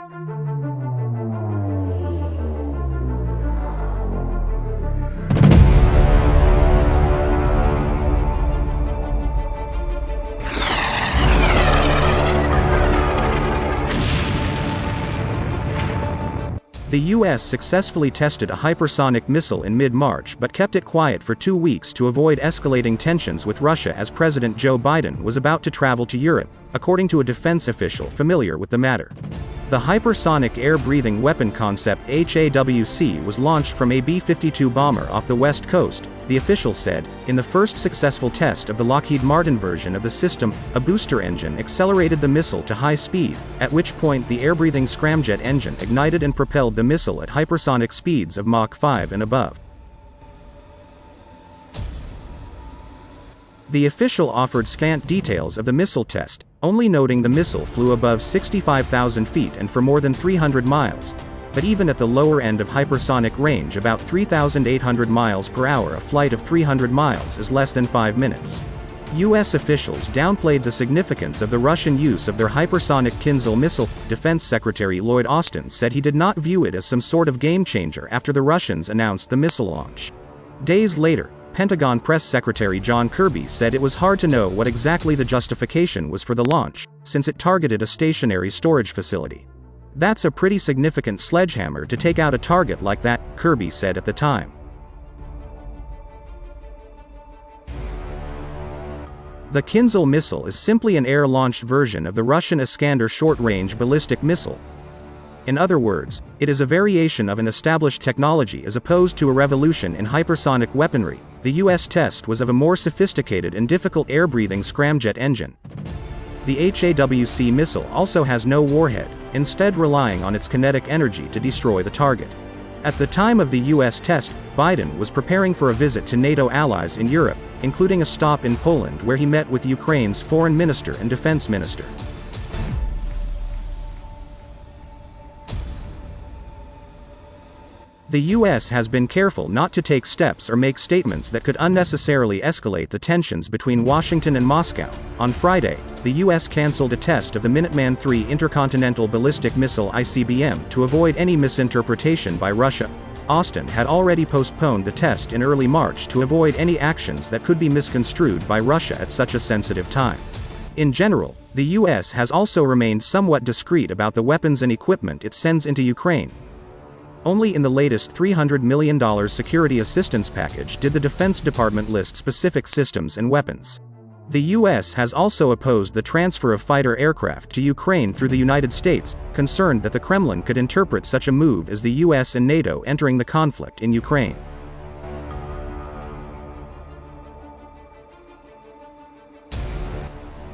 The U.S. successfully tested a hypersonic missile in mid-March but kept it quiet for 2 weeks to avoid escalating tensions with Russia as President Joe Biden was about to travel to Europe, according to a defense official familiar with the matter. The hypersonic air-breathing weapon concept HAWC was launched from a B-52 bomber off the West Coast, the official said. In the first successful test of the Lockheed Martin version of the system, a booster engine accelerated the missile to high speed, at which point the air-breathing scramjet engine ignited and propelled the missile at hypersonic speeds of Mach 5 and above. The official offered scant details of the missile test, only noting the missile flew above 65,000 feet and for more than 300 miles. But even at the lower end of hypersonic range, about 3,800 miles per hour, a flight of 300 miles is less than 5 minutes. U.S. officials downplayed the significance of the Russian use of their hypersonic Kinzhal missile. Defense Secretary Lloyd Austin said he did not view it as some sort of game-changer after the Russians announced the missile launch. Days later, Pentagon Press Secretary John Kirby said it was hard to know what exactly the justification was for the launch, since it targeted a stationary storage facility. "That's a pretty significant sledgehammer to take out a target like that," Kirby said at the time. The Kinzhal missile is simply an air-launched version of the Russian Iskander short-range ballistic missile. In other words, it is a variation of an established technology as opposed to a revolution in hypersonic weaponry. The U.S. test was of a more sophisticated and difficult air-breathing scramjet engine. The HAWC missile also has no warhead, instead relying on its kinetic energy to destroy the target. At the time of the U.S. test, Biden was preparing for a visit to NATO allies in Europe, including a stop in Poland where he met with Ukraine's foreign minister and defense minister. The U.S. has been careful not to take steps or make statements that could unnecessarily escalate the tensions between Washington and Moscow. On Friday, the U.S. canceled a test of the Minuteman III intercontinental ballistic missile ICBM to avoid any misinterpretation by Russia. Austin had already postponed the test in early March to avoid any actions that could be misconstrued by Russia at such a sensitive time. In general, the U.S. has also remained somewhat discreet about the weapons and equipment it sends into Ukraine. Only in the latest $300 million security assistance package did the Defense Department list specific systems and weapons. The U.S. has also opposed the transfer of fighter aircraft to Ukraine through the United States, concerned that the Kremlin could interpret such a move as the U.S. and NATO entering the conflict in Ukraine.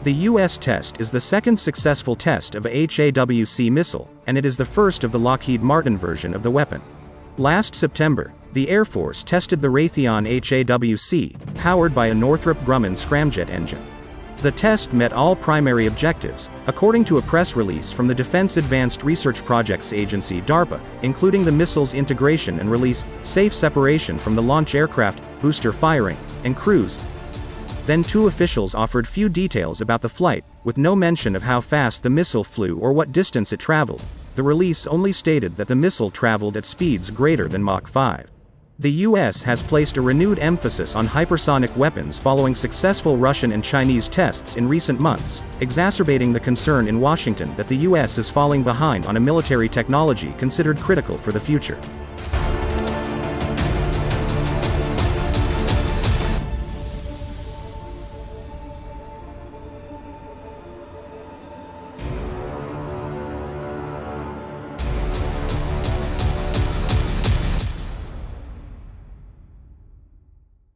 The U.S. test is the second successful test of a HAWC missile, and it is the first of the Lockheed Martin version of the weapon. Last September, the Air Force tested the Raytheon HAWC, powered by a Northrop Grumman scramjet engine. The test met all primary objectives, according to a press release from the Defense Advanced Research Projects Agency (DARPA, including the missile's integration and release, safe separation from the launch aircraft, booster firing, and cruise. Then two officials offered few details about the flight, with no mention of how fast the missile flew or what distance it traveled. The release only stated that the missile traveled at speeds greater than Mach 5. The U.S. has placed a renewed emphasis on hypersonic weapons following successful Russian and Chinese tests in recent months, exacerbating the concern in Washington that the U.S. is falling behind on a military technology considered critical for the future.